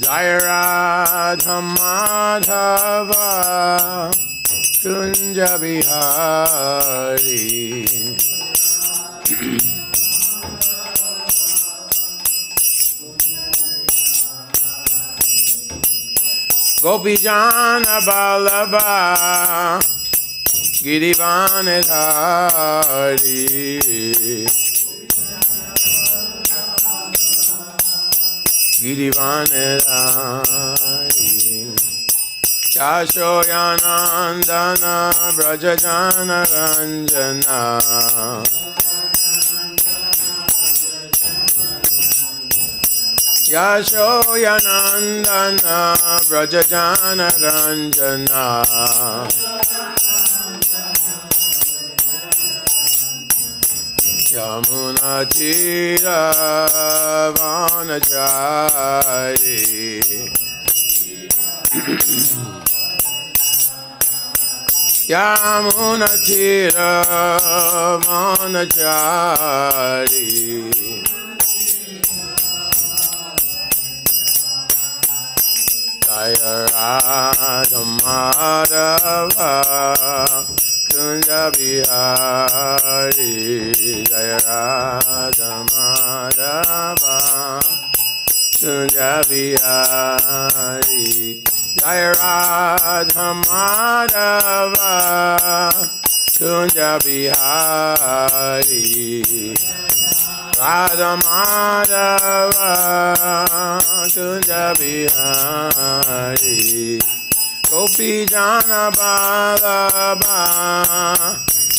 Jaya Radha Madhava Kunja Bihari. Gopijana Vallabha Girivanadhari. Girivanadhari. Yashoyanandana Brajajana Ranjana. Yashoyanandana Brajajana Ranjana. Yamuna Tira Vanachari. Yamuna Tira Vanachari. Jaya Radha Madhava Kunja Bihari. Jaya Radha Madhava Kunja Bihari. Jaya Radha Madhava Kunja Bihari. Radha Madhava Kunja Bihari. Gopijana Vallabha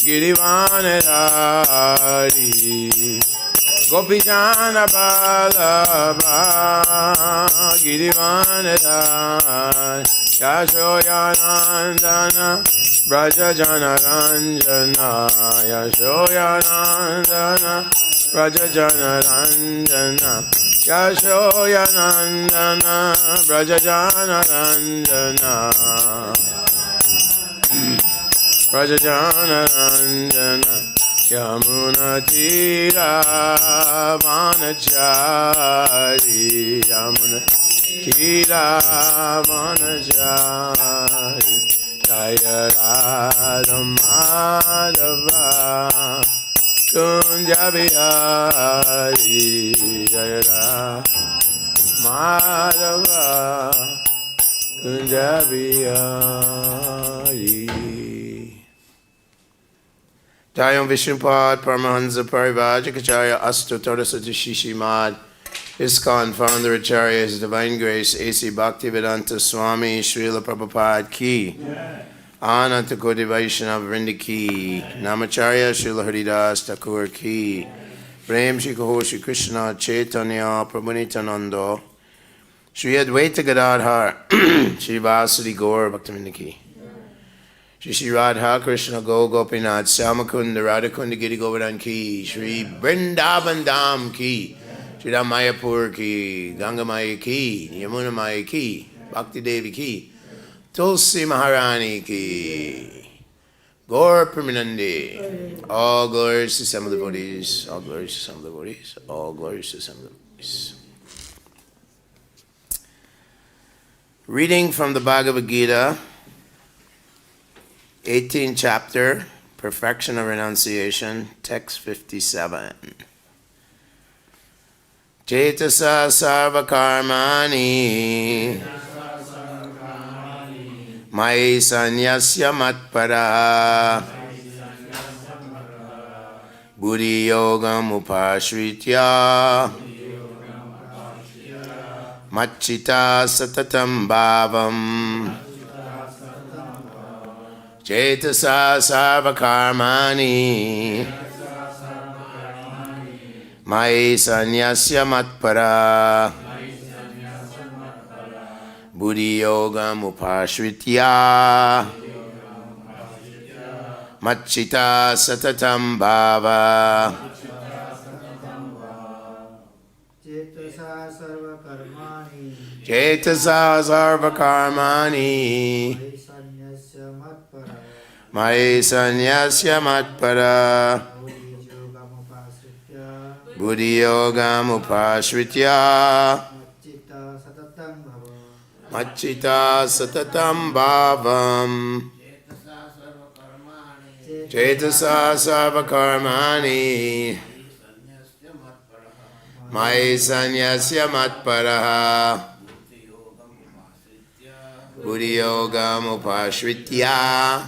Girivanadhari. Gopijana Vallabha Girivanadhari. Yashoyanandana Brajajana Ranjana. Yashoyanandana Brajajana Ranjana. Yashoyanandana Brajajana Ranjana. Brajajana Ranjana. Yamuna Tira Vanachari. Yamuna Tira Vanachari. Jaya Radha Madhava Kunja Bihari. Jaya Radha Madhava Kunja Bihari. Jayam Vishnupad Paramahansa Parivajikacharya Astu Todasati Shishimad ISKCON founder Acharya His Divine Grace A.C. Bhaktivedanta Swami Srila Prabhupada Ki. Ananta Koti Vaishnava Vrinda Ki. Namacharya Srila Haridas Thakur Ki. Prem Shri Kaho Shri Kṛṣṇa Chaitanya Prabhu Nityananda Shri Advaita Gadadhar Shri Vasudhi Gaur Bhaktivinoda Ki. Shri Shri Radha Kṛṣṇa Go Gopinath Syamakunda Radhakunda Giri Govardhan Ki. Shri Vrindavan Dham Ki. Shri Mayapur Ki. Ganga Maya Ki. Yamuna Maya Ki. Bhakti Devi Ki. Tulsi Maharani Ki. Gaur Pramanandi. All glories to some of the devotees. All glories to some of the devotees. All glories to some of the devotees. Reading from the Bhagavad Gita, 18th chapter, Perfection of Renunciation, text 57. Cetasā sarva-karmāṇi mayi sannyasya mat-paraḥ buddhi-yogam upāśritya mac-cittaḥ satatam bhavam cetasā sarva-karmāṇi mayi sannyasya mat-paraḥ buddhi-yogam upāśritya mac-cittaḥ satatam bhava cetasā sarva-karmāṇi mayi sannyasya mat-paraḥ buddhi-yogam upāśritya mac-cittaḥ satatam bhavam cetasā sarva-karmāṇi mayi sannyasya mat-paraḥ buddhi-yogam upāśritya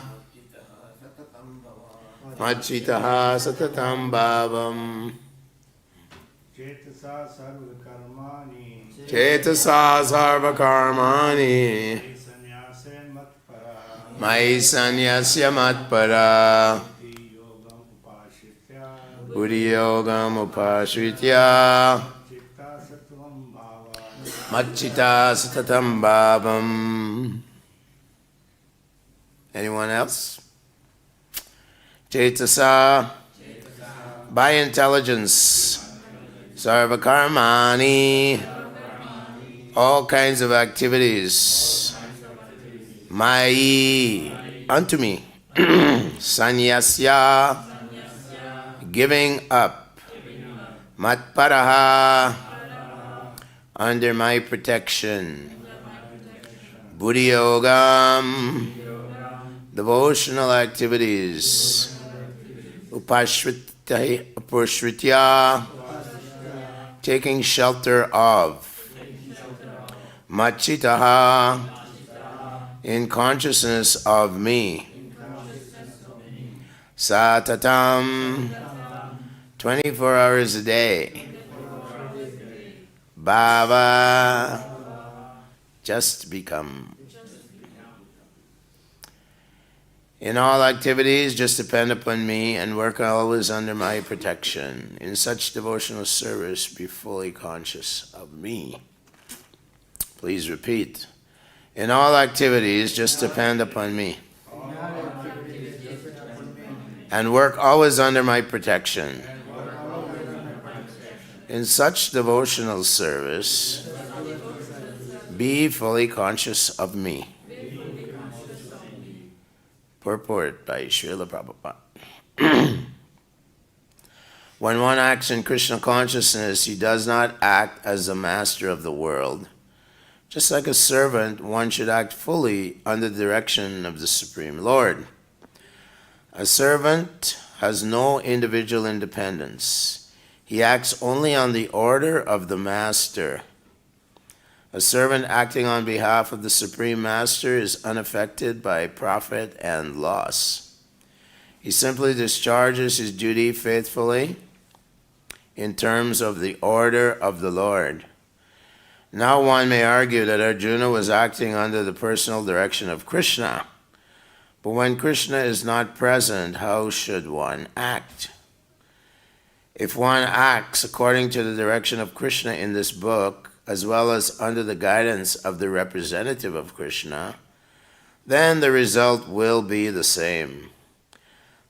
mac-cittaḥ satatam bhavam cetasā sarva-karmāṇi mayi sannyasya mat-paraḥ buddhi-yogam upāśritya mac-cittaḥ satatam bhavam. Anyone else? Cetasā, by intelligence. Sarva-karmāṇi, all kinds of activities. Mayi, unto me. Sannyasya, giving up. Mat-paraḥ, under my protection. Buddhi-yogam, devotional activities. Upāśritya, taking shelter of. Mat-cittaḥ, in consciousness of me. Satatam, 24 hours a day. Bhava, just become. In all activities, just depend upon me and work always under my protection. In such devotional service, be fully conscious of me. Please repeat. In all activities, just depend upon me and work always under my protection. In such devotional service, be fully conscious of me. Purport by Srila Prabhupada. When one acts in Krishna consciousness, he does not act as the master of the world. Just like a servant, one should act fully under the direction of the Supreme Lord. A servant has no individual independence. He acts only on the order of the master. A servant acting on behalf of the Supreme Master is unaffected by profit and loss. He simply discharges his duty faithfully in terms of the order of the Lord. Now one may argue that Arjuna was acting under the personal direction of Kṛṣṇa. But when Kṛṣṇa is not present, how should one act? If one acts according to the direction of Kṛṣṇa in this book, as well as under the guidance of the representative of Kṛṣṇa, then the result will be the same.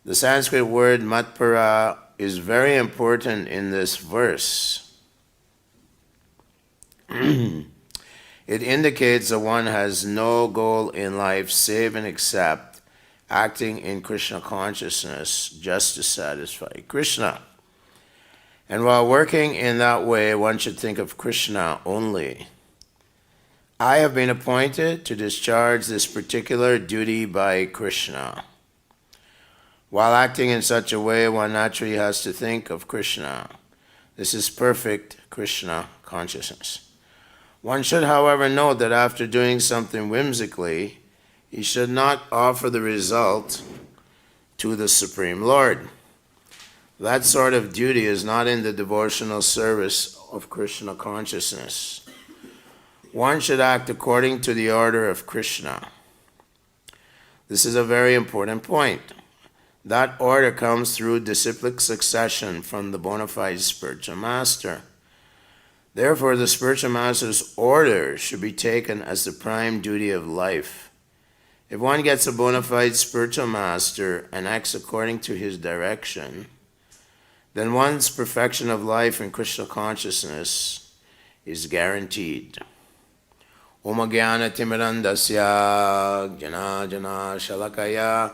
The Sanskrit word mat-paraḥ is very important in this verse. It indicates that one has no goal in life save and except acting in Kṛṣṇa consciousness just to satisfy Kṛṣṇa. And while working in that way, one should think of Kṛṣṇa only. I have been appointed to discharge this particular duty by Kṛṣṇa. While acting in such a way, one naturally has to think of Kṛṣṇa. This is perfect Kṛṣṇa consciousness. One should, however, note that after doing something whimsically, he should not offer the result to the Supreme Lord. That sort of duty is not in the devotional service of Kṛṣṇa consciousness. One should act according to the order of Kṛṣṇa. This is a very important point. That order comes through disciplic succession from the bona fide spiritual master. Therefore, the spiritual master's order should be taken as the prime duty of life. If one gets a bona fide spiritual master and acts according to his direction, then one's perfection of life in Kṛṣṇa consciousness is guaranteed. Om Jnana Timirandasya Jana Jana Shalakaya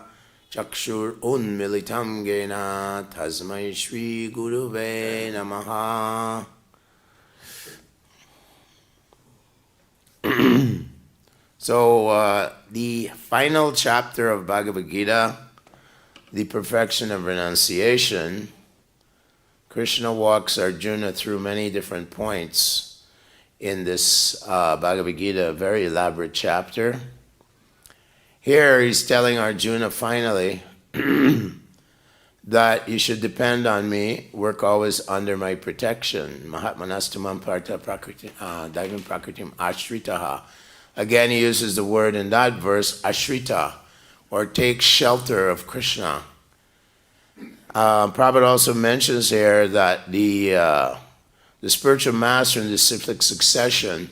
Chakshur Unmilitam Gena Tasmai Shri Guruve Namaha. So the final chapter of Bhagavad Gita, the perfection of renunciation, Kṛṣṇa walks Arjuna through many different points in this Bhagavad Gita, a very elaborate chapter. Here he's telling Arjuna finally that you should depend on me, work always under my protection. Mahatmanastamam partha daivam prakritim ashritaha. Again, he uses the word in that verse, ashrita, or take shelter of Kṛṣṇa. Prabhupada also mentions here that the spiritual master in disciplic succession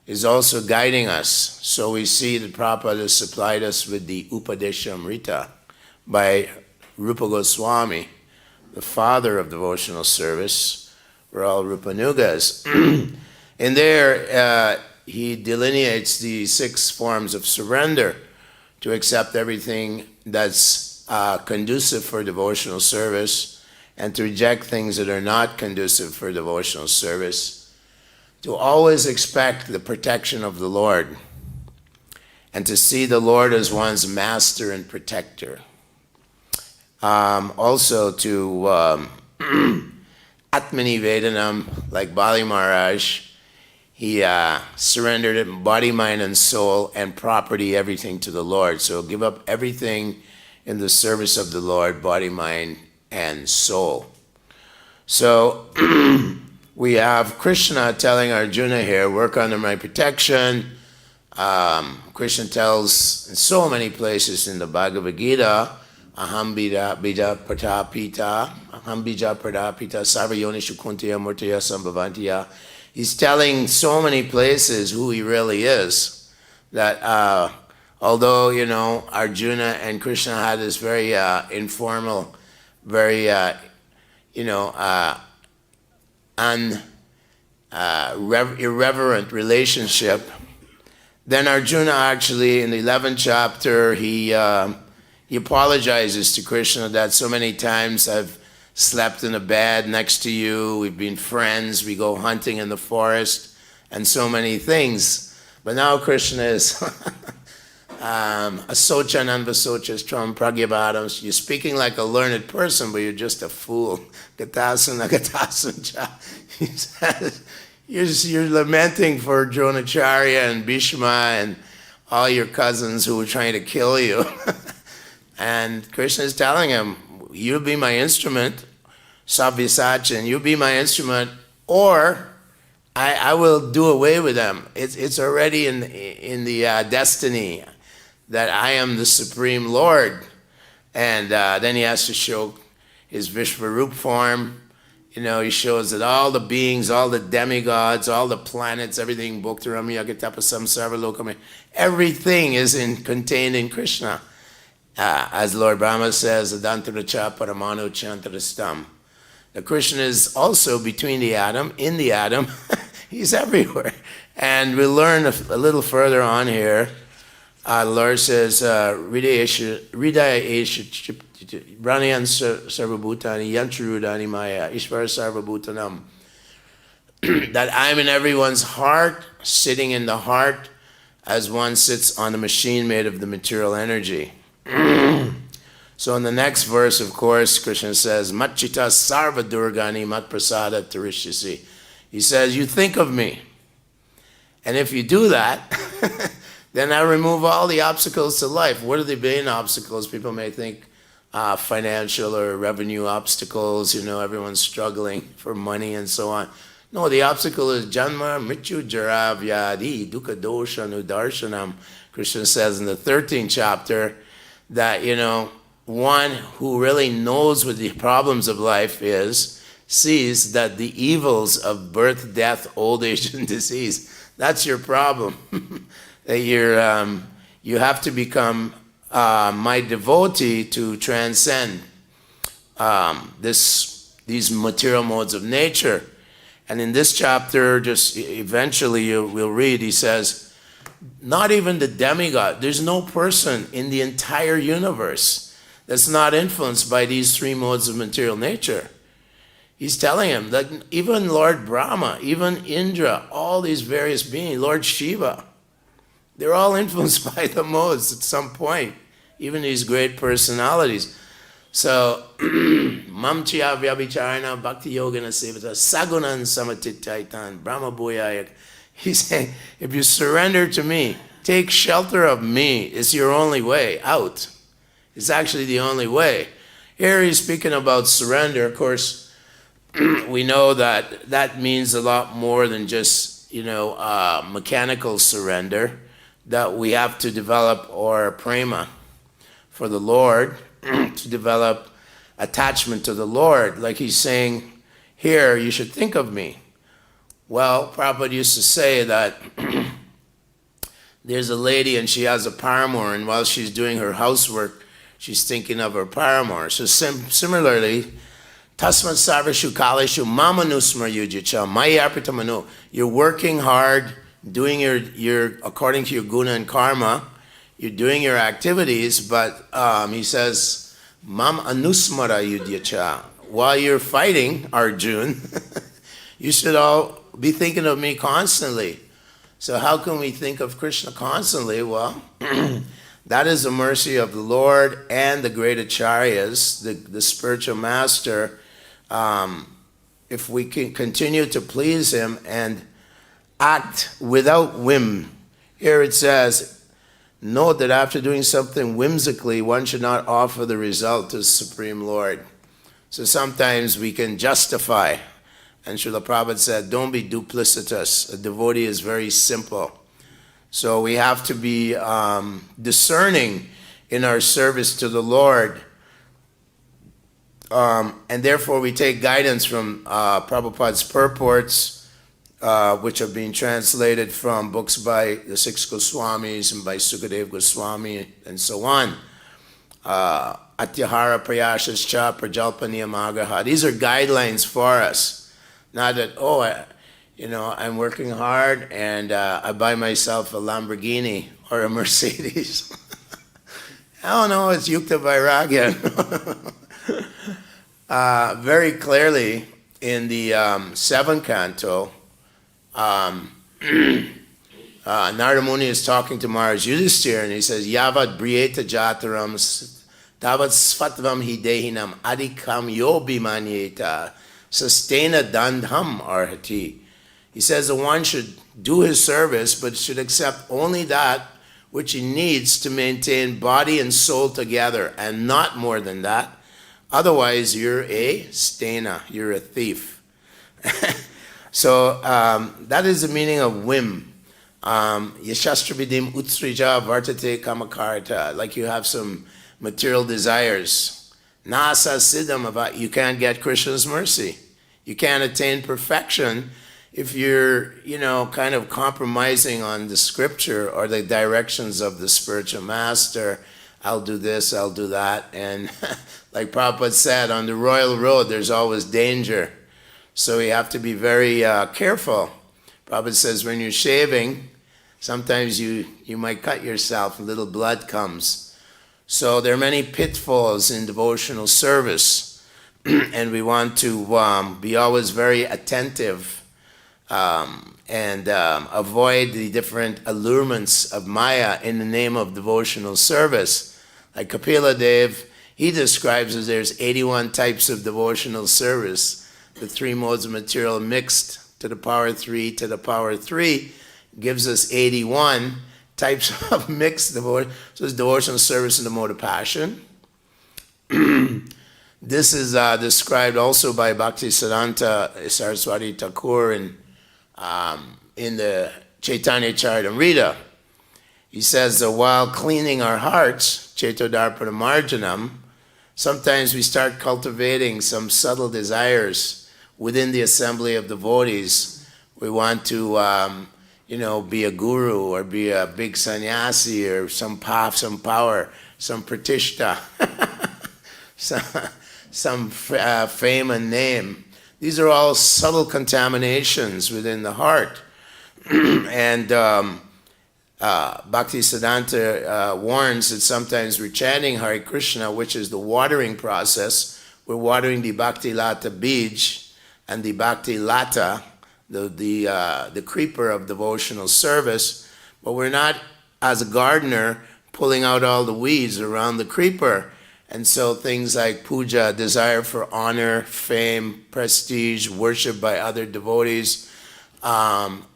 is also guiding us. So we see that Prabhupada has supplied us with the Upadeshamrita by Rupa Goswami, the father of devotional service. We're all Rupanugas. In there, he delineates the 6 forms of surrender to accept everything that's conducive for devotional service and to reject things that are not conducive for devotional service. To always expect the protection of the Lord and to see the Lord as one's master and protector. Also to Atmani Vedanam, like Bali Maharaj, he surrendered body, mind, and soul and property, everything to the Lord. So give up everything in the service of the Lord, body, mind, and soul. So we have Kṛṣṇa telling Arjuna here, work under my protection. Kṛṣṇa tells in so many places in the Bhagavad Gita, aham bija pratapita, aham bija pratapita, sarva-yonishu kuntiya murtiya sambhavantiya. He's telling so many places who he really is, that although, Arjuna and Kṛṣṇa had this very informal, very, irreverent relationship, then Arjuna actually, in the 11th chapter, he apologizes to Kṛṣṇa that so many times I've slept in a bed next to you, we've been friends, we go hunting in the forest, and so many things. But now Kṛṣṇa is asochan anvasochas tram pragyabhadam. You're speaking like a learned person, but you're just a fool. Gatasan agatasan cha. He says, you're lamenting for Dronacharya and Bhishma and all your cousins who were trying to kill you. And Kṛṣṇa is telling him, you'll be my instrument, Savyasachan, you'll be my instrument, or I will do away with them. It's already in the destiny that I am the Supreme Lord. And then he has to show his Vishvarup form. He shows that all the beings, all the demigods, all the planets, everything, Bhoktaram Yagatapasam Sarvalokam, everything is contained in Kṛṣṇa. As Lord Brahma says, Adantaracha Paramanu Chantarastam. The Kṛṣṇa is also between the atom, in the atom. He's everywhere. And we'll learn a little further on here. The Lord says, Hridaya Esha Brahmayan Sarvabhutani Yantrurudani Maya Ishvara Sarvabhutanam. That I'm in everyone's heart, sitting in the heart, as one sits on a machine made of the material energy. So in the next verse, of course, Kṛṣṇa says, mat-cittaḥ sarva durgani mat-prasada tarishyasi. He says, you think of me. And if you do that, then I remove all the obstacles to life. What are the main obstacles? People may think financial or revenue obstacles, everyone's struggling for money and so on. No, the obstacle is janma, mrityu, jara, vyadi, dukkha, dosha, nudarshanam. Kṛṣṇa says in the 13th chapter, that, one who really knows what the problems of life is, sees that the evils of birth, death, old age, and disease, that's your problem. That you have to become my devotee to transcend these material modes of nature. And in this chapter, just eventually we'll read, he says, not even the demigod, there's no person in the entire universe that's not influenced by these 3 modes of material nature. He's telling him that even Lord Brahma, even Indra, all these various beings, Lord Shiva, They're all influenced by the modes at some point, even these great personalities. So, mamchya vyabhicharana bhakti yogana sevata sagunan samatitaitan brahma bhuyaya. He's saying, if you surrender to me, take shelter of me, it's your only way out. It's actually the only way. Here he's speaking about surrender. Of course, we know that that means a lot more than just, mechanical surrender, that we have to develop our prema for the Lord, to develop attachment to the Lord. Like he's saying here, you should think of me. Well, Prabhupada used to say that there's a lady and she has a paramour, and while she's doing her housework, she's thinking of her paramour. So similarly, tasmat sarvashu kaleshu mamanusmar yujicha mayi arpitamanu. You're working hard, doing your according to your guna and karma, you're doing your activities, but he says, mam anusmara yudhyacha. While you're fighting, Arjuna, you should all be thinking of me constantly. So how can we think of Kṛṣṇa constantly? Well, that is the mercy of the Lord and the great acharyas, the spiritual master. If we can continue to please him and act without whim. Here it says, note that after doing something whimsically, one should not offer the result to the Supreme Lord. So sometimes we can justify. And Srila Prabhupada said, don't be duplicitous. A devotee is very simple. So we have to be discerning in our service to the Lord. And therefore we take guidance from Prabhupada's purports, which are being translated from books by the six Goswamis and by Sukadeva Goswami and so on. Atyahara Prayashascha Prajalpaniyamagaha. These are guidelines for us. Not that, I'm working hard and I buy myself a Lamborghini or a Mercedes. I don't know, it's Yukta Vairagya. Very clearly in the 7th canto, Narada Muni is talking to Maharaj Yudhisthira, and he says, Yavat briyeta jataram tavat svatvam hidehinam adikam yo bimanyeta sustaina dandham arhati. He says that one should do his service, but should accept only that which he needs to maintain body and soul together, and not more than that. Otherwise, you're a stena, you're a thief. So that is the meaning of whim. Yashastravidim utsrija vartate kamakarta, like you have some material desires. Nasa siddham about, you can't get Krishna's mercy. You can't attain perfection if you're, kind of compromising on the scripture or the directions of the spiritual master. I'll do this, I'll do that. And like Prabhupada said, on the royal road, there's always danger. So you have to be very careful. Prabhupada says when you're shaving, sometimes you might cut yourself, a little blood comes. So there are many pitfalls in devotional service. And we want to be always very attentive and avoid the different allurements of Maya in the name of devotional service. Like Kapila Dev, he describes as there's 81 types of devotional service. The 3 modes of material mixed to the power 3 to the power 3 gives us 81 types of mixed devotion. So it's devotional service in the mode of passion. This is described also by Bhaktisiddhanta Saraswati Thakur in the Chaitanya Charitamrita. He says that while cleaning our hearts, Chetodarpana Marjanam, sometimes we start cultivating some subtle desires within the assembly of devotees. We want to, be a guru or be a big sannyasi or some power, some pratishta, some fame and name. These are all subtle contaminations within the heart. And Bhaktisiddhanta warns that sometimes we're chanting Hare Krishna, which is the watering process. We're watering the Bhakti Lata Bij and the Bhakti Lata, the creeper of devotional service, but we're not as a gardener, pulling out all the weeds around the creeper. And so things like puja, desire for honor, fame, prestige, worship by other devotees,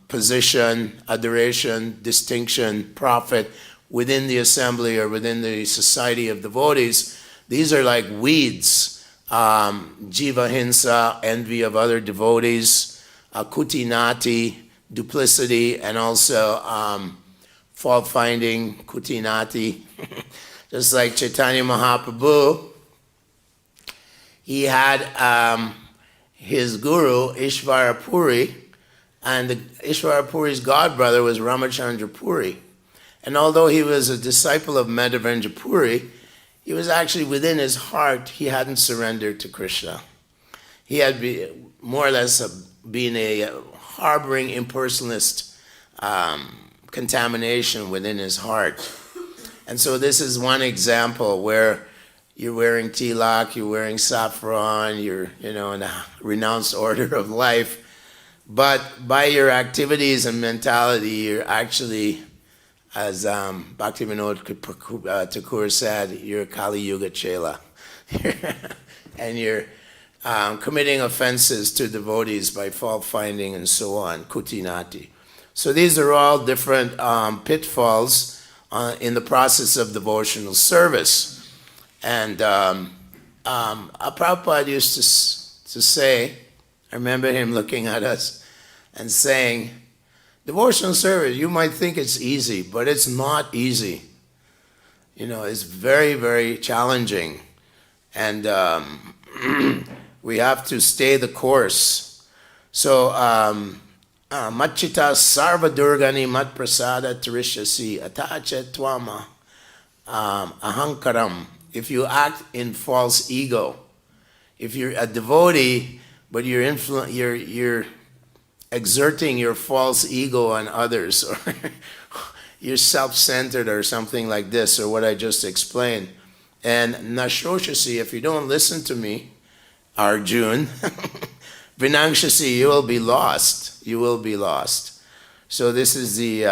position, adoration, distinction, profit within the assembly or within the society of devotees, these are like weeds. Jiva hinsa, envy of other devotees, kutinati, duplicity, and also fault finding, kutinati. Just like Chaitanya Mahaprabhu, he had his guru, Ishvara Puri, and Ishvara Puri's godbrother was Ramachandra Puri. And although he was a disciple of Madhavendra Puri, he was actually within his heart, he hadn't surrendered to Kṛṣṇa. He had more or less been a harboring impersonalist contamination within his heart. And so this is one example where you're wearing tilak, you're wearing saffron, you're in a renounced order of life, but by your activities and mentality, you're actually, as Bhaktivinoda Thakur said, you're Kali Yuga Chela. And you're committing offenses to devotees by fault finding and so on, kutinati. So these are all different pitfalls in the process of devotional service. And Prabhupada used to say, I remember him looking at us and saying, devotional service, you might think it's easy, but it's not easy. It's very, very challenging. And we have to stay the course. So, mat-cittaḥ sarva-durgani mat-prasada tarishyasi atacha tvama ahankaram. If you act in false ego, if you're a devotee, but you're exerting your false ego on others, or you're self-centered or something like this, or what I just explained. And nashoshasi, if you don't listen to me, Arjuna, vinangshasi, you will be lost. You will be lost. So this is the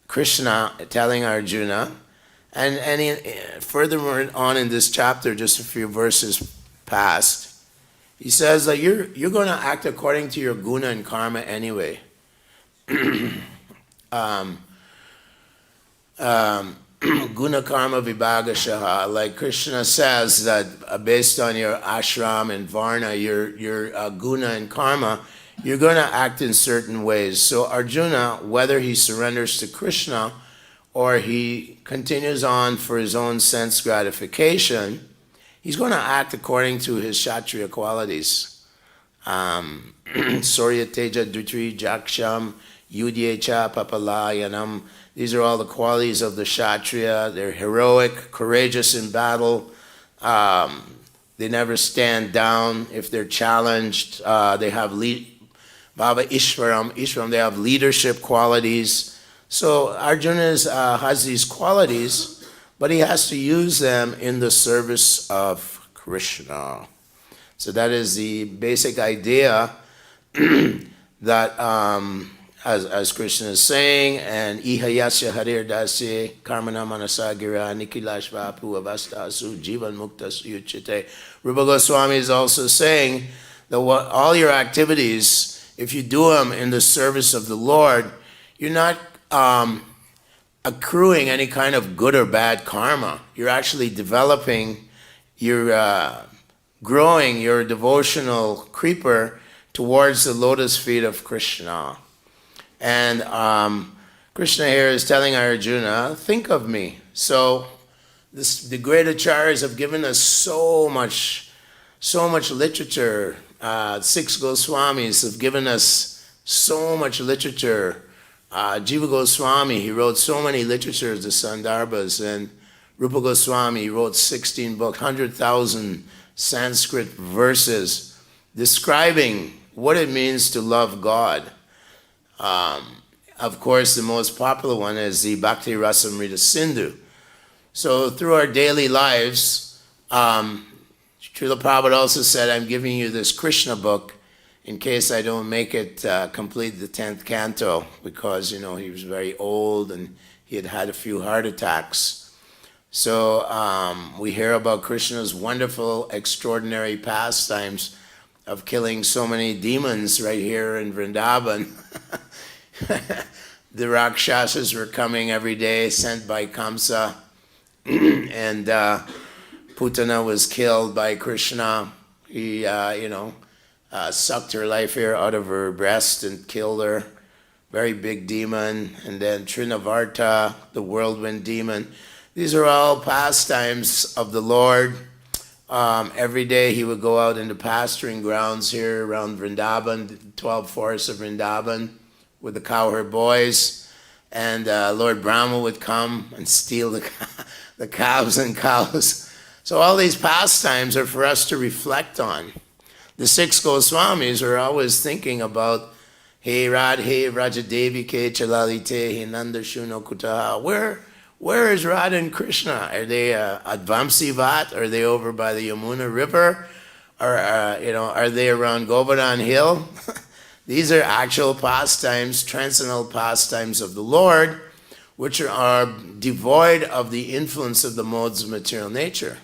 Kṛṣṇa telling Arjuna, and furthermore on in this chapter, just a few verses past, he says that you're going to act according to your guna and karma anyway. Guna karma vibhagashaha, like Kṛṣṇa says that based on your ashram and varna, your guna and karma, you're going to act in certain ways. So Arjuna, whether he surrenders to Kṛṣṇa or he continues on for his own sense gratification, he's going to act according to his kshatriya qualities. Surya teja dutri jaksham yudyecha papalayanam. These are all the qualities of the kshatriya. They're heroic, courageous in battle. They never stand down if they're challenged. They have bhava ishvaram, they have leadership qualities. So Arjuna has these qualities, but he has to use them in the service of Kṛṣṇa. So that is the basic idea that, as Krishna is saying, and ihayasya harir dasya karmana manasagira nikilashvapu avastasu jivan muktasu yuchite. Rupa Goswami is also saying that all your activities, if you do them in the service of the Lord, you're not accruing any kind of good or bad karma. You're actually developing, you're growing your devotional creeper towards the lotus feet of Kṛṣṇa. And Kṛṣṇa here is telling Arjuna, think of me. So the great acharyas have given us so much literature. 6 Goswamis have given us so much literature. Jiva Goswami, he wrote so many literatures, the Sandarbhas, and Rupa Goswami wrote 16 books, 100,000 Sanskrit verses describing what it means to love God. Of course, the most popular one is the Bhakti Rasamrita Sindhu. So through our daily lives, Srila Prabhupada also said, I'm giving you this Kṛṣṇa book in case I don't make it complete the 10th canto, because, he was very old and he had had a few heart attacks. So we hear about Krishna's wonderful, extraordinary pastimes of killing so many demons right here in Vrindavan. The Rakshasas were coming every day, sent by Kamsa, and Putana was killed by Kṛṣṇa. He, sucked her life hair out of her breast and killed her. Very big demon. And then Trinavarta, the whirlwind demon. These are all pastimes of the Lord. Every day he would go out into pasturing grounds here around Vrindavan, the 12 forests of Vrindavan, with the cowherd boys. And Lord Brahma would come and steal the calves and cows. So all these pastimes are for us to reflect on. The 6 Goswamis are always thinking about He Radhe Rajadevi Ke Chalalite He Nanda Shuno Kutaha. Where is Radha and Krishna? Are they at Vamsivat? Are they over by the Yamuna River? Or are they around Govardhan Hill? These are actual pastimes, transcendental pastimes of the Lord, which are devoid of the influence of the modes of material nature.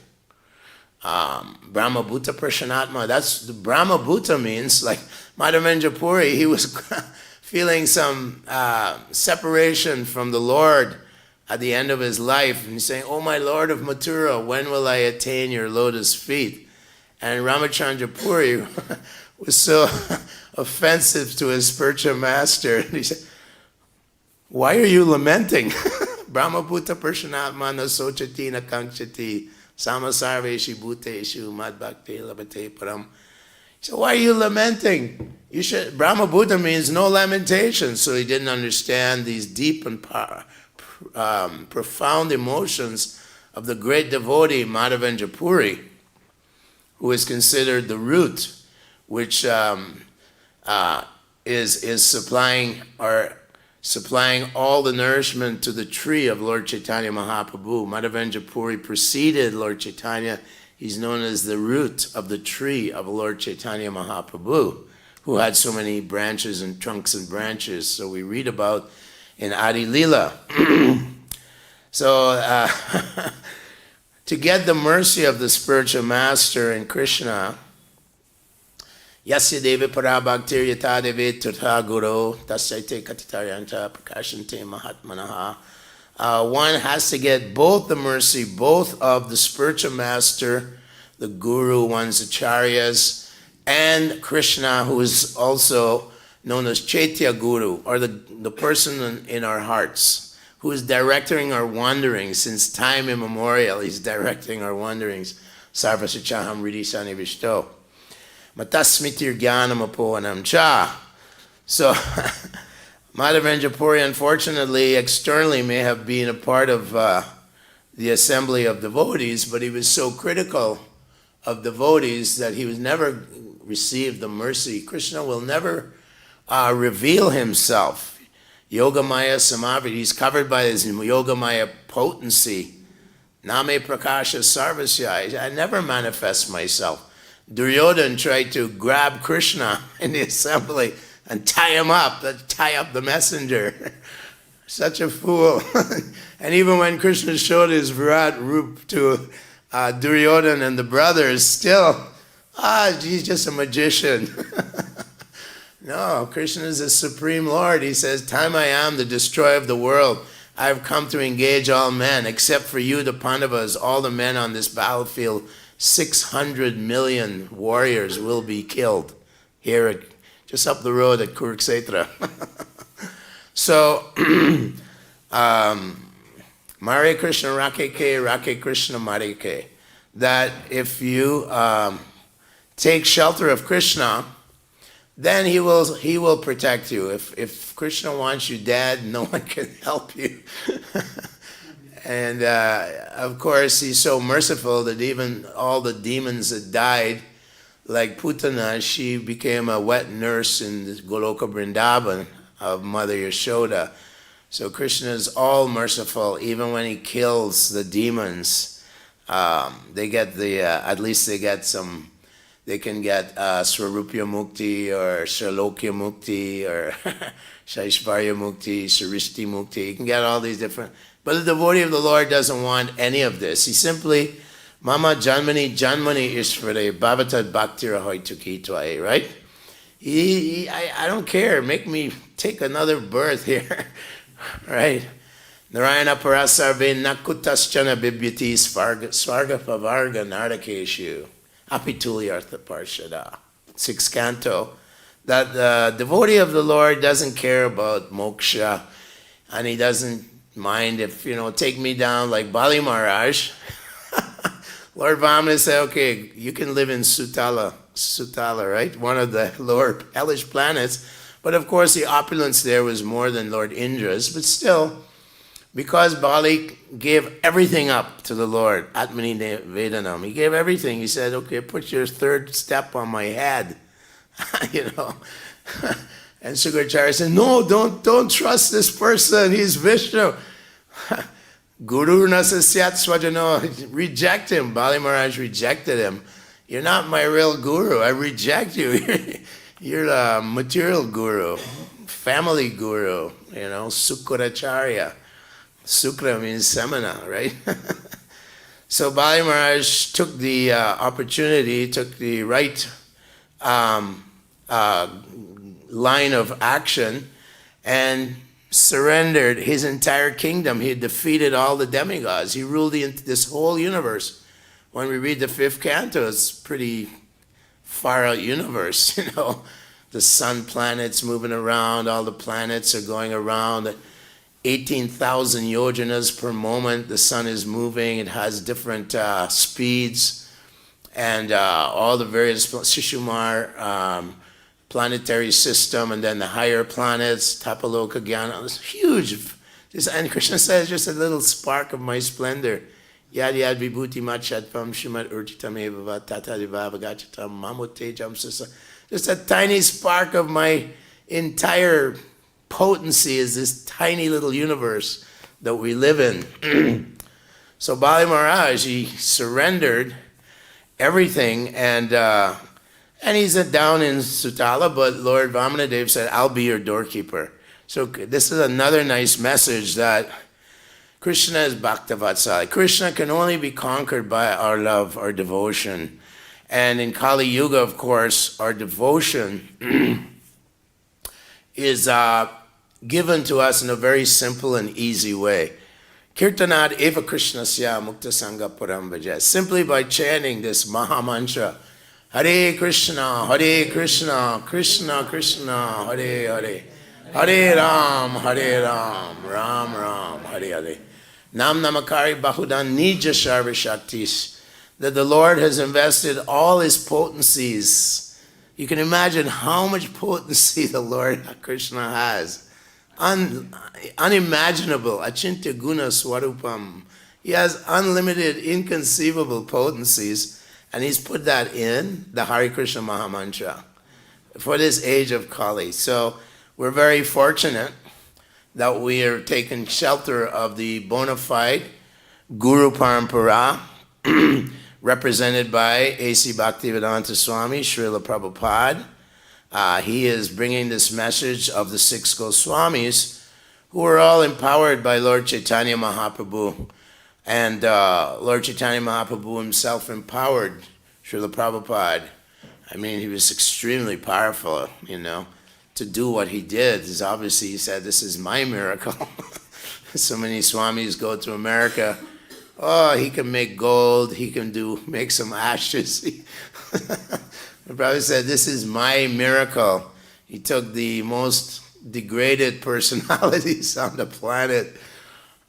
Brahma Bhuta Prashanatma, that's the Brahma Bhuta means, like Madhavendra Puri, he was feeling some separation from the Lord at the end of his life, and he's saying, "Oh my Lord of Mathura, when will I attain your lotus feet?" And Ramachandra Puri was so offensive to his spiritual master, and he said, "Why are you lamenting? Brahma Bhuta Prashanatmana Sochati na Kankshati Samasarveshi Bhuteshu Mad Bhakti Labate Param." So why are you lamenting? You should. Brahma Buddha means no lamentation. So he didn't understand these deep and profound emotions of the great devotee Madhavendra Puri, who is considered the root, which is supplying all the nourishment to the tree of Lord Chaitanya Mahaprabhu. Madhavendra Puri preceded Lord Chaitanya. He's known as the root of the tree of Lord Chaitanya Mahaprabhu, who had so many branches and trunks and branches. So we read about in Adi Lila. So to get the mercy of the spiritual master in Krishna, Yasya Devi Parabhaktir Yata Devi Tatha Guru Tasyaite Katitarayanta Prakashante Mahatmanaha. One has to get both the mercy, both of the spiritual master, the guru, one's acharyas, and Krishna, who is also known as Chaitya Guru, or the person in our hearts, who is directing our wanderings since time immemorial. He's directing our wanderings. Sarva-sachaham riddhi vishto. Matasmitir jnanam apohanam cha. So Madhavendra Puri, unfortunately, externally may have been a part of the assembly of devotees, but he was so critical of devotees that he was never received the mercy. Krishna will never reveal himself. Yogamaya Samavrit, he's covered by his Yogamaya potency. Name Prakasha Sarvasya, I never manifest myself. Duryodhana tried to grab Krishna in the assembly and tie up the messenger. Such a fool. And even when Krishna showed his Virat Rup to Duryodhana and the brothers, still, he's just a magician. No, Krishna is the Supreme Lord. He says, "Time I am the destroyer of the world. I have come to engage all men, except for you, the Pandavas, all the men on this battlefield. 600 million warriors will be killed here just up the road at Kurukshetra." So, Mare Krishna Rake Krishna Marike. That if you take shelter of Krishna, then he will protect you. If Krishna wants you dead, no one can help you. And of course, he's so merciful that even all the demons that died, like Putana, she became a wet nurse in the Goloka Vrindavan of Mother Yashoda. So Krishna is all merciful. Even when he kills the demons, they get at least they get some They can get Swarupya Mukti or Shalokya Mukti or Shaishvarya Mukti, Sarishti Mukti. You can get all these different... But the devotee of the Lord doesn't want any of this. He simply, Mama Janmani Janmani Ishvare Bhavatad Bhaktira Hoituki Tvai, right? I don't care. Make me take another birth here, right? Narayana Parasarve Nakutaschana Bibhyati Svarga Pavarga Nardakeshu Apituli Artha Parshada. 6th canto. That the devotee of the Lord doesn't care about moksha, and he doesn't mind if, take me down like Bali Maharaj. Lord Vamana said, okay, you can live in Sutala, right? One of the lower hellish planets. But of course the opulence there was more than Lord Indra's. But still, because Bali gave everything up to the Lord, Atmani Vedanam, he gave everything. He said, okay, put your third step on my head, And Sukracharya said, no, don't trust this person, he's Vishnu. Guru nasasyat swajano, reject him. Bali Maharaj rejected him. You're not my real guru, I reject you. You're a material guru, family guru, Sukracharya. Sukra means seminar, right? So Bali Maharaj took the opportunity, took the right line of action and surrendered his entire kingdom. He had defeated all the demigods. He ruled this whole universe. When we read the 5th canto, it's pretty far out universe, The sun planets moving around, all the planets are going around. 18,000 yojanas per moment, the sun is moving. It has different speeds. And all the various Shishumar, planetary system, and then the higher planets, Tapaloka Gyana, it's huge. And Kṛṣṇa says, just a little spark of my splendor. Yad yad vibhuti machatvam shumat urchitam eva tata divava gachatam mamutejam sasa. Just a tiny spark of my entire potency is this tiny little universe that we live in. So Bali Maharaj, he surrendered everything, and he's down in Sutala, but Lord Vamanadev said, I'll be your doorkeeper. So this is another nice message that Kṛṣṇa is Bhaktavatsali. Kṛṣṇa can only be conquered by our love, our devotion. And in Kali Yuga, of course, our devotion is given to us in a very simple and easy way. Kirtanad eva Kṛṣṇasya mukta sangha param bhaja. Simply by chanting this Maha Mantra, Hare Krishna, Krishna Krishna, Hare Hare, Hare Ram, Ram Ram, Hare Hare. Nam Namakari Bahudan Nija Sarva Shaktis. That the Lord has invested all his potencies. You can imagine how much potency the Lord Krishna has. Unimaginable. Achintya guna swarupam. He has unlimited, inconceivable potencies. And he's put that in the Hare Krishna Maha Mantra for this age of Kali. So we're very fortunate that we are taking shelter of the bona fide Guru Parampara, represented by A.C. Bhaktivedanta Swami, Srila Prabhupada. He is bringing this message of the 6 Goswamis, who are all empowered by Lord Chaitanya Mahaprabhu. And Lord Chaitanya Mahaprabhu himself empowered Srila Prabhupada. I mean, he was extremely powerful, to do what he did. Is obviously, he said, this is my miracle. So many Swamis go to America. Oh, he can make gold. He can make some ashes. Prabhupada said, this is my miracle. He took the most degraded personalities on the planet.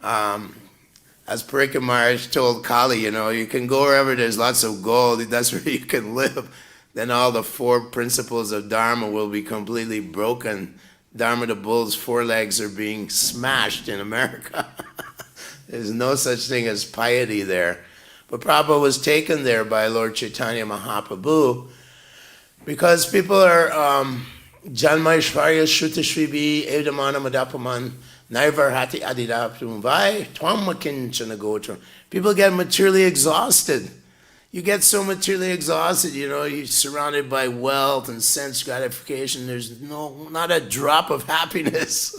As Parikya Maharaj told Kali, you can go wherever there's lots of gold, that's where you can live. Then all the 4 principles of Dharma will be completely broken. Dharma the bull's 4 legs are being smashed in America. There's no such thing as piety there. But Prabhupada was taken there by Lord Chaitanya Mahaprabhu because people are Janma Ishvarya Shruta Shribi Evdamana Madapaman Naivarhati Adidaptum Vai Twamakinchana Gotra. People get materially exhausted. you get so materially exhausted, you're surrounded by wealth and sense gratification. There's not a drop of happiness.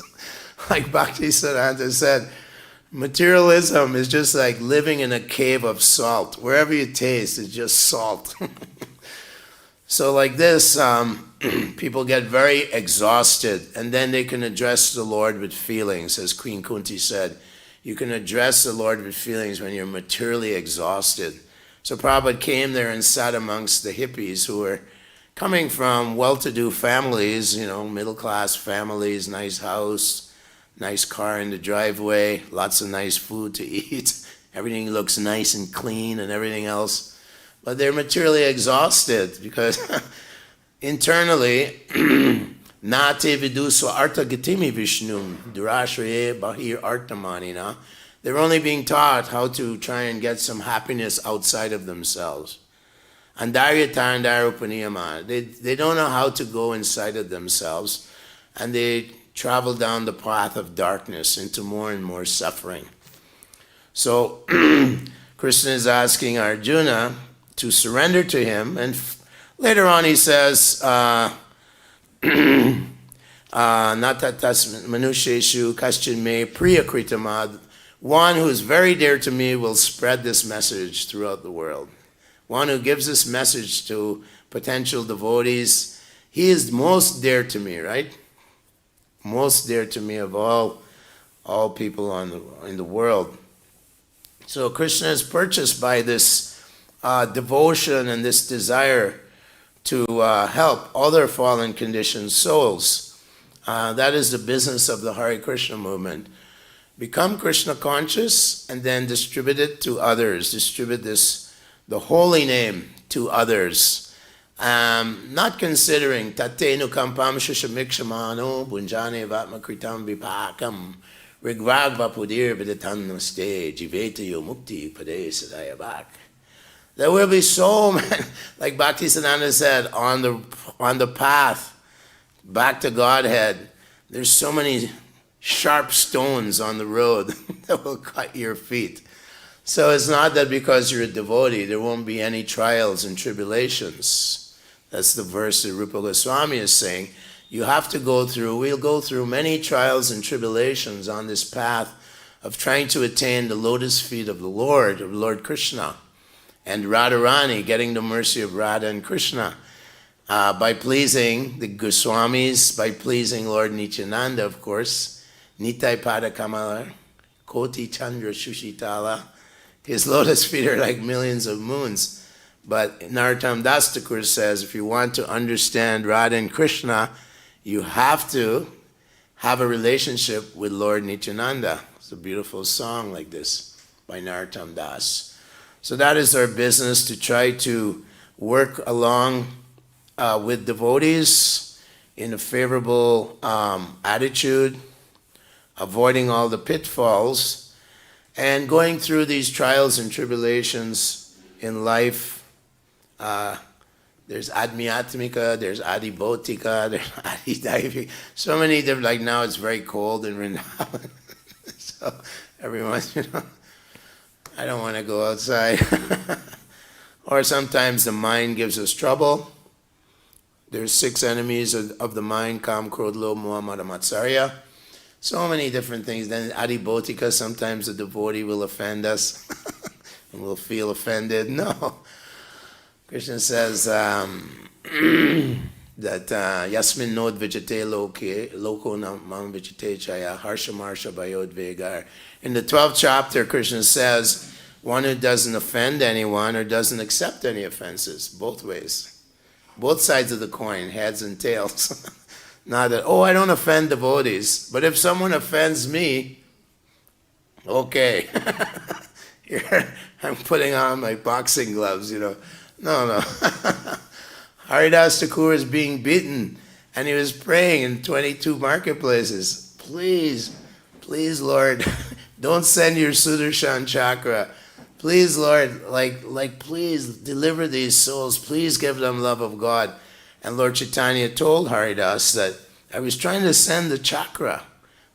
Like Bhaktisiddhanta said, materialism is just like living in a cave of salt. Wherever you taste, it's just salt. So like this, people get very exhausted, and then they can address the Lord with feelings. As Queen Kunti said, you can address the Lord with feelings when you're materially exhausted. So Prabhupada came there and sat amongst the hippies who were coming from well-to-do families, middle-class families, nice house, nice car in the driveway, lots of nice food to eat. Everything looks nice and clean and everything else. But they're materially exhausted because internally, nate vidusva artha gatimi vishnum durashraye bahir artamanina. They're only being taught how to try and get some happiness outside of themselves. Andaryatandarupaniyama. They don't know how to go inside of themselves, and they travel down the path of darkness into more and more suffering. So Kṛṣṇa is asking Arjuna to surrender to him, and later on he says, Natatas manusheshu kaschin me priyakritamad. One who is very dear to me will spread this message throughout the world. One who gives this message to potential devotees, he is most dear to me, right? Most dear to me of all people in the world. So Kṛṣṇa is purchased by this devotion and this desire to help other fallen conditioned souls. That is the business of the Hare Krishna movement. Become Krishna conscious and then distribute it to others. Distribute the holy name to others. Not considering tatenu kampam shushamikshmano bunjane vatma kritam vipakam rigvagva pudir vidatannaste jivetayo mukti pade sadayabak. There will be so many, like Bhaktisiddhanta said, on the path back to Godhead, there's so many sharp stones on the road that will cut your feet. So it's not that because you're a devotee, there won't be any trials and tribulations. That's the verse that Rupa Goswami is saying. We'll go through many trials and tribulations on this path of trying to attain the lotus feet of Lord Kṛṣṇa, and Radharani, getting the mercy of Radha and Krishna, by pleasing the Goswamis, by pleasing Lord Nityananda, of course, Nitai Pada Kamala, Koti Chandra Shushitala. His lotus feet are like millions of moons. But Narottam Das Thakur says, if you want to understand Radha and Krishna, you have to have a relationship with Lord Nityananda. It's a beautiful song like this by Narottam Das. So that is our business, to try to work along with devotees in a favorable attitude, avoiding all the pitfalls, and going through these trials and tribulations in life. There's adhyatmika, there's adhibautika, there's adhidaivika. So many different, like now it's very cold in Vrindavan. So everyone's, I don't want to go outside. Or sometimes the mind gives us trouble. There's 6 enemies of the mind: Kam, Krodh, Lobh, Moha, Mada, Matsarya. So many different things. Then adhibautika, sometimes the devotee will offend us and we'll feel offended. No. Krishna says that yasmin nod vijate loko namam vijate chaya harsha marsha bayod vegar. In the 12th chapter, Krishna says, one who doesn't offend anyone or doesn't accept any offenses, both ways. Both sides of the coin, heads and tails. Not that, I don't offend devotees, but if someone offends me, okay. Here, I'm putting on my boxing gloves, No. Haridas Thakur is being beaten, and he was praying in 22 marketplaces. Please, Lord, don't send your Sudarshan chakra. Please, Lord, please deliver these souls. Please give them love of God. And Lord Chaitanya told Haridas that I was trying to send the chakra,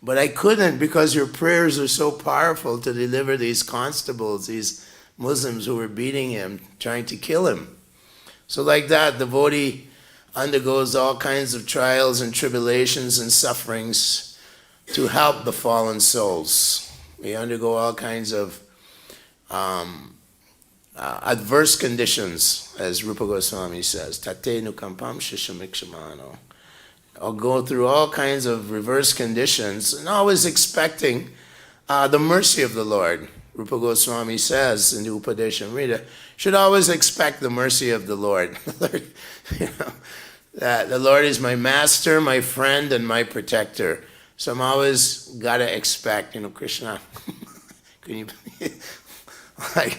but I couldn't because your prayers are so powerful to deliver these constables, these Muslims who were beating him, trying to kill him. So like that, devotee undergoes all kinds of trials and tribulations and sufferings to help the fallen souls. We undergo all kinds of adverse conditions, as Rupa Goswami says, tate nukampam shishamikshimano. I'll go through all kinds of reverse conditions and always expecting the mercy of the Lord. Rupa Goswami says in the Upadeshamrita, should always expect the mercy of the Lord. That the Lord is my master, my friend, and my protector. So I'm always got to expect, Kṛṣṇa, can you, like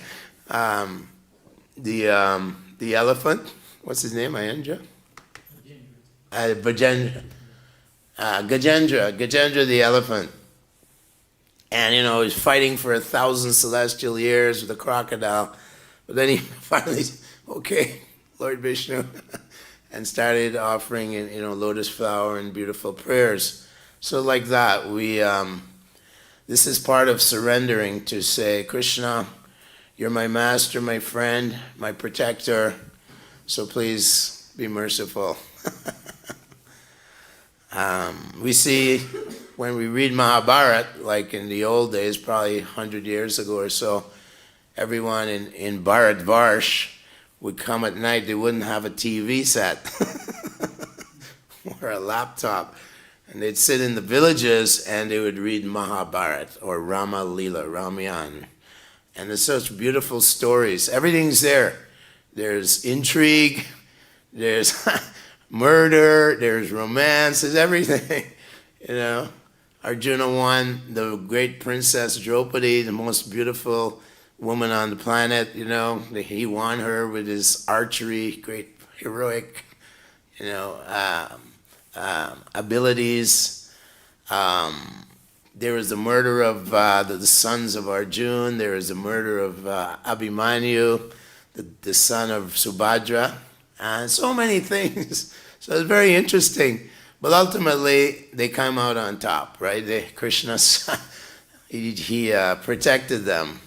the elephant, what's his name, Ayendra? Gajendra the elephant. And, he's fighting for 1,000 celestial years with a crocodile. But then he finally, okay, Lord Vishnu, and started offering, lotus flower and beautiful prayers. So like that, this is part of surrendering to say, Kṛṣṇa, you're my master, my friend, my protector, so please be merciful. We see when we read Mahabharata, like in the old days, probably 100 years ago or so, everyone in Bharatvarsh would come at night, they wouldn't have a TV set or a laptop. And they'd sit in the villages and they would read Mahabharata or Rama Lila, Ramayan. And there's such beautiful stories. Everything's there. There's intrigue, there's murder, there's romance, there's everything. Arjuna won the great princess Draupadi, the most beautiful woman on the planet, he won her with his archery, great heroic, abilities. There was the murder of the sons of Arjuna. There was the murder of Abhimanyu, the son of Subhadra, and so many things. So it's very interesting. But ultimately, they come out on top, right? Krishna, he protected them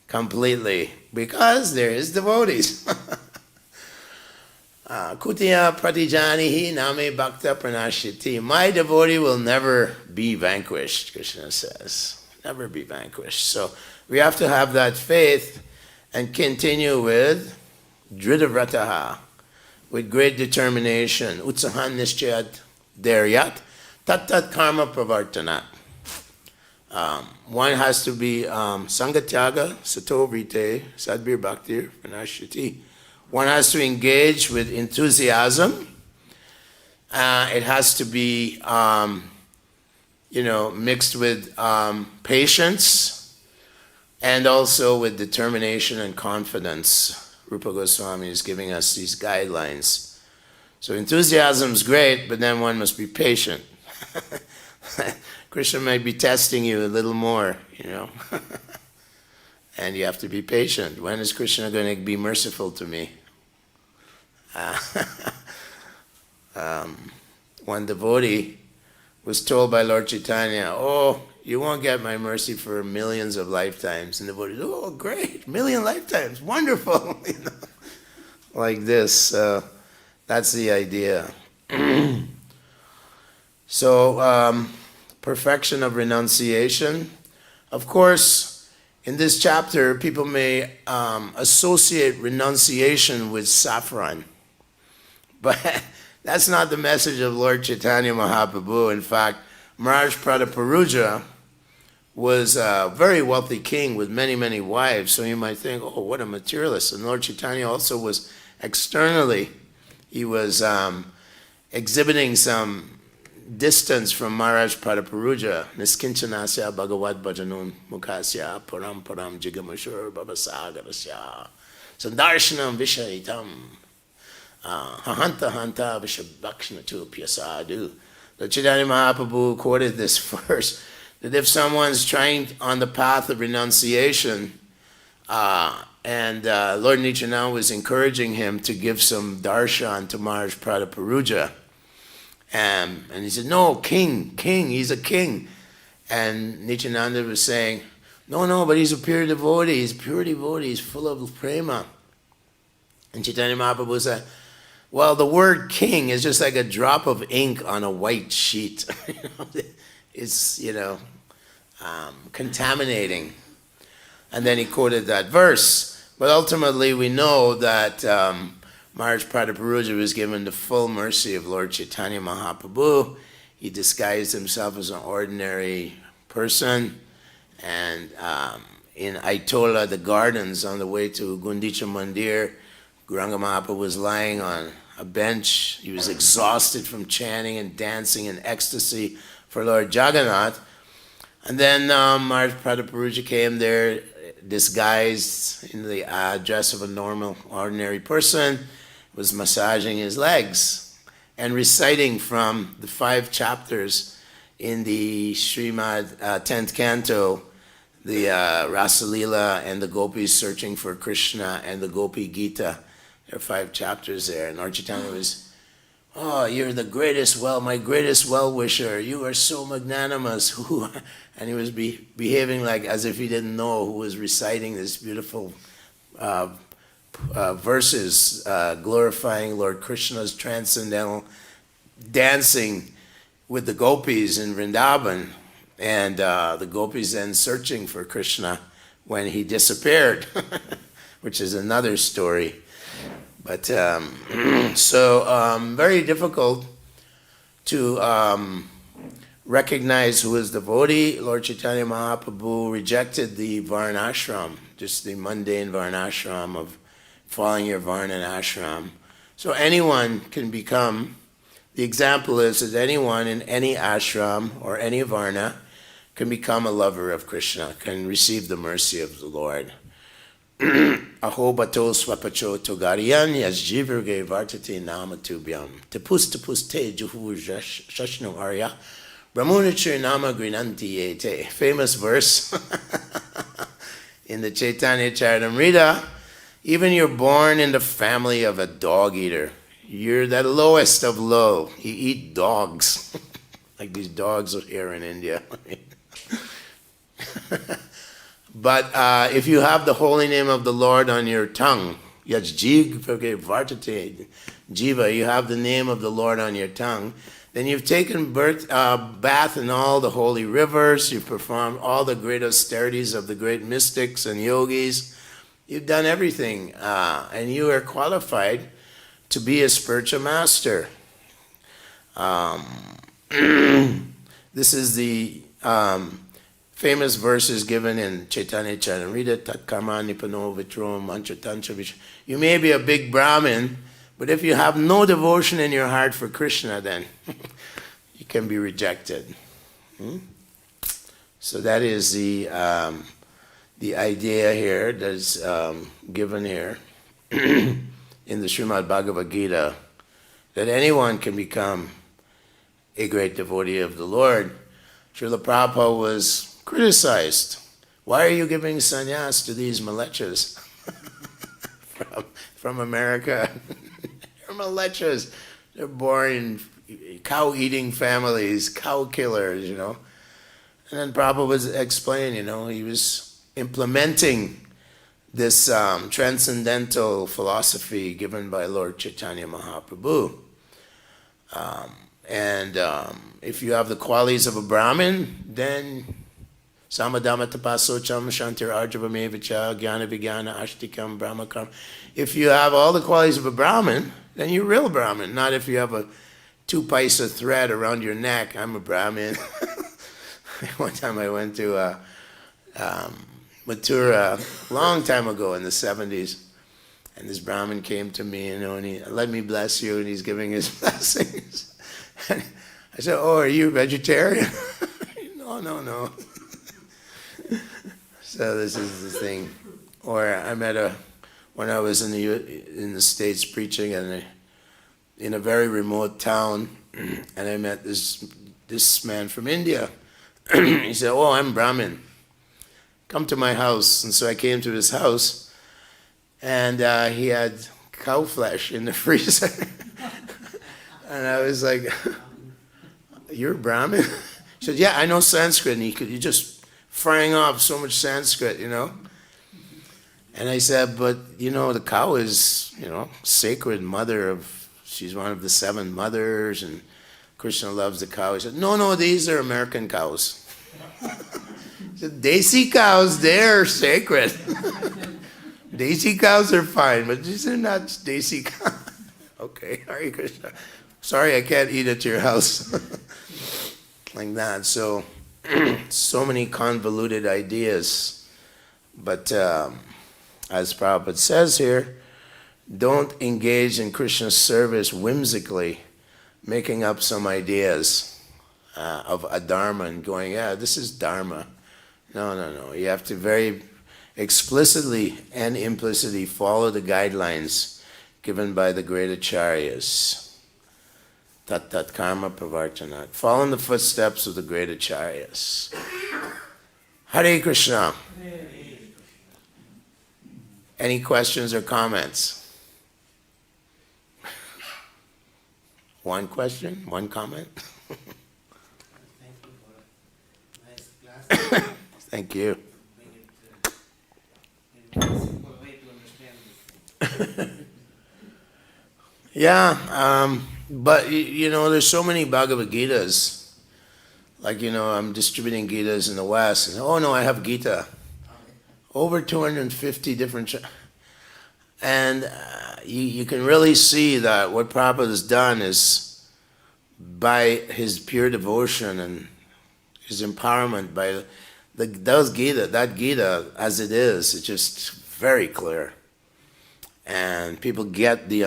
completely because they're his devotees. Kutiya pratijanihi name bhakta pranashiti. My devotee will never be vanquished, Krishna says. Never be vanquished. So we have to have that faith and continue with dhridavrataha, with great determination. Utsahan nischayat daryat tat karma pravartanat. One has to be sangatyaga sato vrite sadbir bhaktir pranashiti. One has to engage with enthusiasm. It has to be, mixed with patience and also with determination and confidence. Rupa Goswami is giving us these guidelines. So enthusiasm is great, but then one must be patient. Krishna might be testing you a little more, and you have to be patient. When is Krishna going to be merciful to me? One devotee was told by Lord Chaitanya, oh, you won't get my mercy for millions of lifetimes. And the devotee, oh, great, million lifetimes, wonderful. Like this. That's the idea. So, perfection of renunciation. Of course, in this chapter, people may associate renunciation with saffron. But that's not the message of Lord Chaitanya Mahaprabhu. In fact, Maharaj Prataparuja was a very wealthy king with many, many wives. So you might think, oh, what a materialist. And Lord Chaitanya also was externally, he was exhibiting some distance from Maharaj Prataparuja. Niskinchanasya bhagavad bhajanun mukasya param param jigamashur babasagarasya sandarshanam vishayitam hahanta hanta vishabhakshna pyasadu. The Chaitanya Mahaprabhu quoted this verse, that if someone's trying on the path of renunciation, and Lord Nityananda was encouraging him to give some darshan to Maharaj Prataparuja, and he said, no, king, he's a king. And Nityananda was saying, No, but he's a pure devotee. He's a pure devotee. He's full of prema. And Chaitanya Mahaprabhu said, well, the word king is just like a drop of ink on a white sheet. It's, contaminating. And then he quoted that verse. But ultimately we know that Maharaj Prataparuja was given the full mercy of Lord Chaitanya Mahaprabhu. He disguised himself as an ordinary person. And in Aitola, the gardens on the way to Gundicha Mandir, Gauranga Mahaprabhu was lying on a bench. He was exhausted from chanting and dancing in ecstasy for Lord Jagannath. And then Maharaj Prataparuja came there disguised in the dress of a normal, ordinary person, was massaging his legs and reciting from the 5 chapters in the Srimad 10th canto, the Rasalila and the Gopis searching for Kṛṣṇa and the Gopi Gita. There are 5 chapters there. And Lord Chaitanya was, oh, you're the greatest, my greatest well-wisher. You are so magnanimous. And he was behaving like as if he didn't know who was reciting this beautiful verses glorifying Lord Krishna's transcendental dancing with the gopis in Vrindavan. And the gopis then searching for Kṛṣṇa when he disappeared, which is another story. But very difficult to recognize who is devotee. Lord Chaitanya Mahaprabhu rejected the varnashram, just the mundane varnashram of following your varna and ashram. So anyone can become, the example is that anyone in any ashram or any varna can become a lover of Kṛṣṇa, can receive the mercy of the Lord. Aho bato swapacho togariyan yasjivirge vartate nama tubhyam tapus te juhu shashnu arya brahmunachir nama grinanti yete. Famous verse in the Chaitanya Charitamrita. Even you're born in the family of a dog eater. You're the lowest of low. You eat dogs. Like these dogs here in India. But if you have the holy name of the Lord on your tongue, jiva, you have the name of the Lord on your tongue, then you've taken bath in all the holy rivers, you've performed all the great austerities of the great mystics and yogis, you've done everything, and you are qualified to be a spiritual master. This is the famous verses given in Chaitanya Charitamrita, tat karma nipano vitro mantra tantra vish. You may be a big Brahmin, but if you have no devotion in your heart for Kṛṣṇa, then you can be rejected. So that is the idea here that's given here in the Srimad Bhagavad Gita, that anyone can become a great devotee of the Lord. Srila Prabhupada was criticized. Why are you giving sannyas to these malechas from America? They're malechas. They're born in cow-eating families, cow killers, And then Prabhupada was explaining, he was implementing this transcendental philosophy given by Lord Chaitanya Mahaprabhu. If you have the qualities of a Brahmin, then samadhamma tapasocham shantir arjavamevacha jnana vijnana ashtikam brahmakam. If you have all the qualities of a Brahmin, then you're a real Brahmin. Not if you have a 2 paisa thread around your neck. I'm a Brahmin. One time I went to Mathura a long time ago in the 70s, and this Brahmin came to me, and he let me bless you, and he's giving his blessings. And I said, "Oh, are you vegetarian?" No. So this is the thing. Or I met when I was in the States preaching in a very remote town, and I met this man from India. He said, "Oh, I'm Brahmin. Come to my house." And so I came to his house, and he had cow flesh in the freezer. And I was like, "You're Brahmin?" He said, "Yeah, I know Sanskrit." And you just frying off so much Sanskrit, And I said, but, the cow is, sacred mother of, she's one of the 7 mothers, and Kṛṣṇa loves the cow. He said, no, these are American cows. He said, Desi cows, they're sacred. Desi cows are fine, but these are not Desi cows. Okay, Hare Krishna. Sorry, I can't eat at your house. Like that. So, so many convoluted ideas. But as Prabhupada says here, don't engage in Krishna's service whimsically, making up some ideas of a dharma and going, yeah, this is dharma. No. You have to very explicitly and implicitly follow the guidelines given by the great acharyas. Tat karma pravartanat. Follow in the footsteps of the great acharyas. Hare Krishna. Any questions or comments? One question? One comment? Thank you for a nice class. Thank you. Make it in a simple way to understand this. Yeah, but there's so many Bhagavad Gitas. Like, I'm distributing Gitas in the West. And, oh no, I have Gita. Over 250 different... And you can really see that what Prabhupada has done is by his pure devotion and his empowerment, by that Gita as it is, it's just very clear. And people get the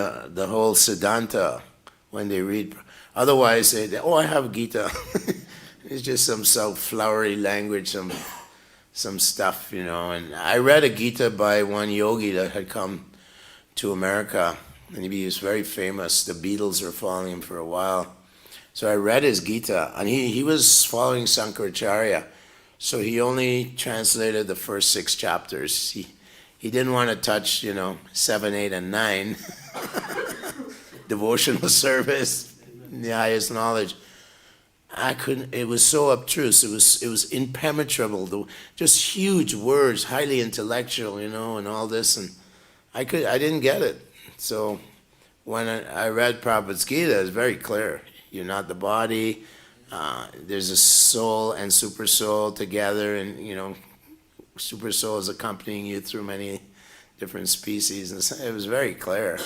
whole Siddhanta when they read. Otherwise, they I have Gita. It's just some flowery language, some stuff, And I read a Gita by one yogi that had come to America, and he was very famous. The Beatles were following him for a while. So I read his Gita, and he was following Sankaracharya. So he only translated the first 6 chapters. He didn't want to touch, 7, 8, and 9. Devotional service, the highest knowledge. I couldn't. It was so obtruse. It was impenetrable. Just huge words, highly intellectual, and all this. And I didn't get it. So when I read Prabhupada's Gita, it's very clear. You're not the body. There's a soul and super soul together, and super soul is accompanying you through many different species, and it was very clear.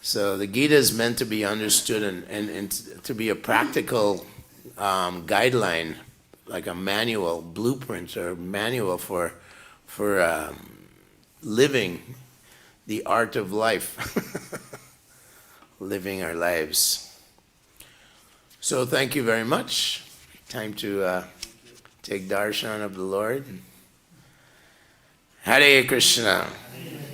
So the Gita is meant to be understood and to be a practical guideline, like a manual, blueprint or manual for living the art of life, living our lives. So thank you very much. Time to take darshan of the Lord. Hare Krishna.